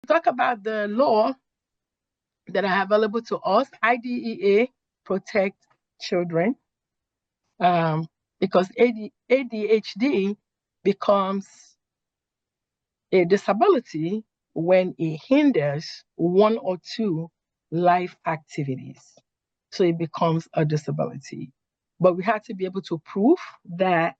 Talk about the law that are available to us. IDEA protect children because ADHD becomes a disability when it hinders one or two life activities. So it becomes a disability. But we have to be able to prove that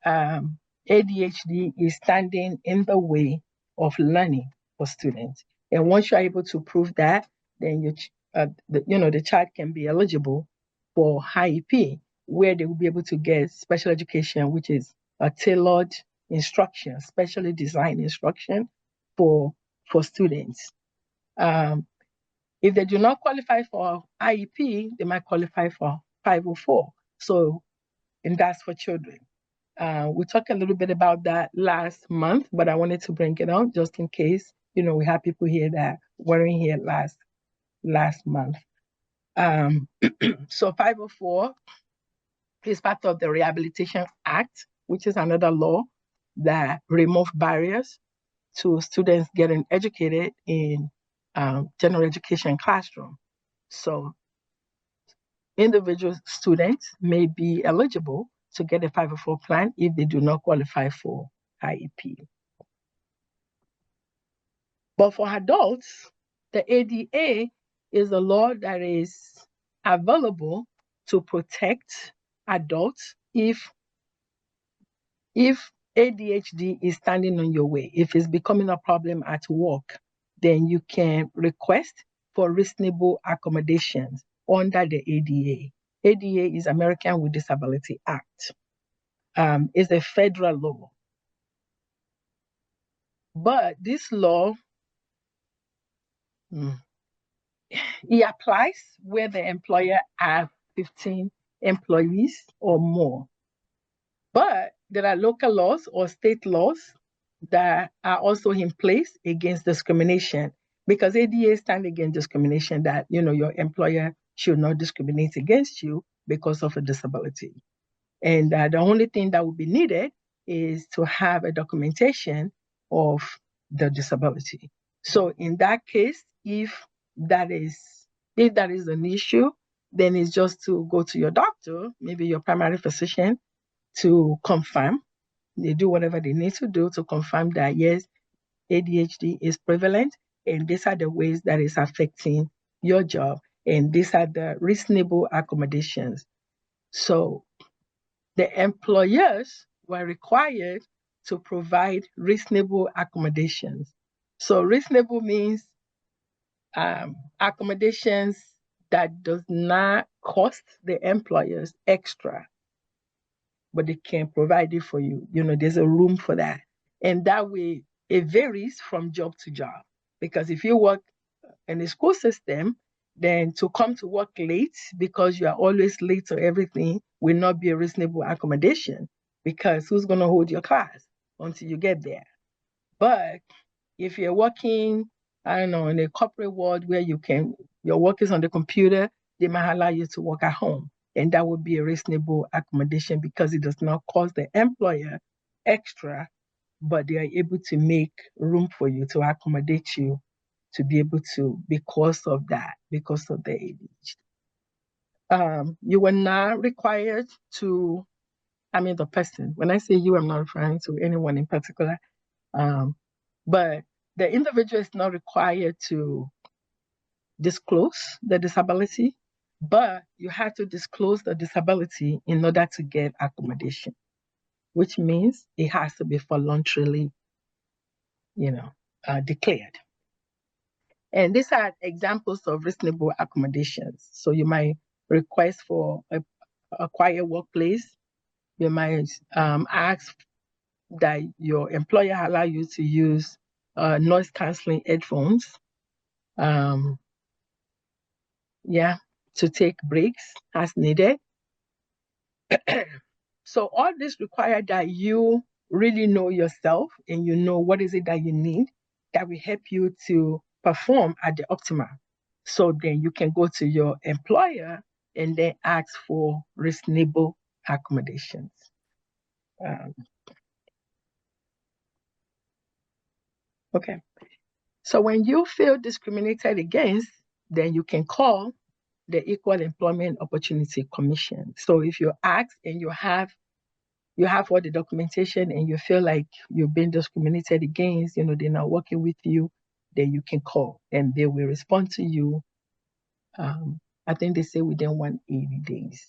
ADHD is standing in the way of learning for students. And once you're able to prove that, then the child can be eligible for IEP, where they will be able to get special education, which is a tailored instruction, specially designed instruction for students. If they do not qualify for IEP, they might qualify for 504. So, and that's for children. We talked a little bit about that last month, but I wanted to bring it on just in case, we have people here that weren't here last month. So 504 is part of the Rehabilitation Act, which is another law that removes barriers to students getting educated in general education classroom. So individual students may be eligible to get a 504 plan if they do not qualify for IEP. But for adults, the ADA is a law that is available to protect adults if ADHD is standing on your way, if it's becoming a problem at work, then you can request for reasonable accommodations under the ADA. ADA is American with Disability Act. It's a federal law. But this law, it applies where the employer has 15 employees or more. But there are local laws or state laws that are also in place against discrimination, because ADA stands against discrimination, that your employer should not discriminate against you because of a disability. And the only thing that would be needed is to have a documentation of the disability. So in that case, if that is an issue, then it's just to go to your doctor, maybe your primary physician, to confirm. They do whatever they need to do to confirm that, yes, ADHD is prevalent, and these are the ways that it's affecting your job, and these are the reasonable accommodations. So the employers were required to provide reasonable accommodations. So reasonable means accommodations that does not cost the employers extra, but they can provide it for you. There's a room for that. And that way, it varies from job to job. Because if you work in the school system, then to come to work late because you are always late to everything will not be a reasonable accommodation, because who's going to hold your class until you get there? But if you're working, I don't know, in a corporate world where your work is on the computer, they might allow you to work at home. And that would be a reasonable accommodation because it does not cost the employer extra, but they are able to make room for you, to accommodate you, to be able to, because of the ADHD. You were not required to, the person, when I say you, I'm not referring to anyone in particular, but the individual is not required to disclose the disability, but you have to disclose the disability in order to get accommodation, which means it has to be voluntarily, declared. And these are examples of reasonable accommodations. So you might request for a quiet workplace. You might ask that your employer allow you to use noise canceling headphones. To take breaks as needed. So all this requires that you really know yourself and you know what is it that you need that will help you to perform at the optimum. So then you can go to your employer and then ask for reasonable accommodations. Okay. So when you feel discriminated against, then you can call the Equal Employment Opportunity Commission. So if you ask and you have all the documentation and you feel like you've been discriminated against, they're not working with you, then you can call and they will respond to you. I think they say within 180 days.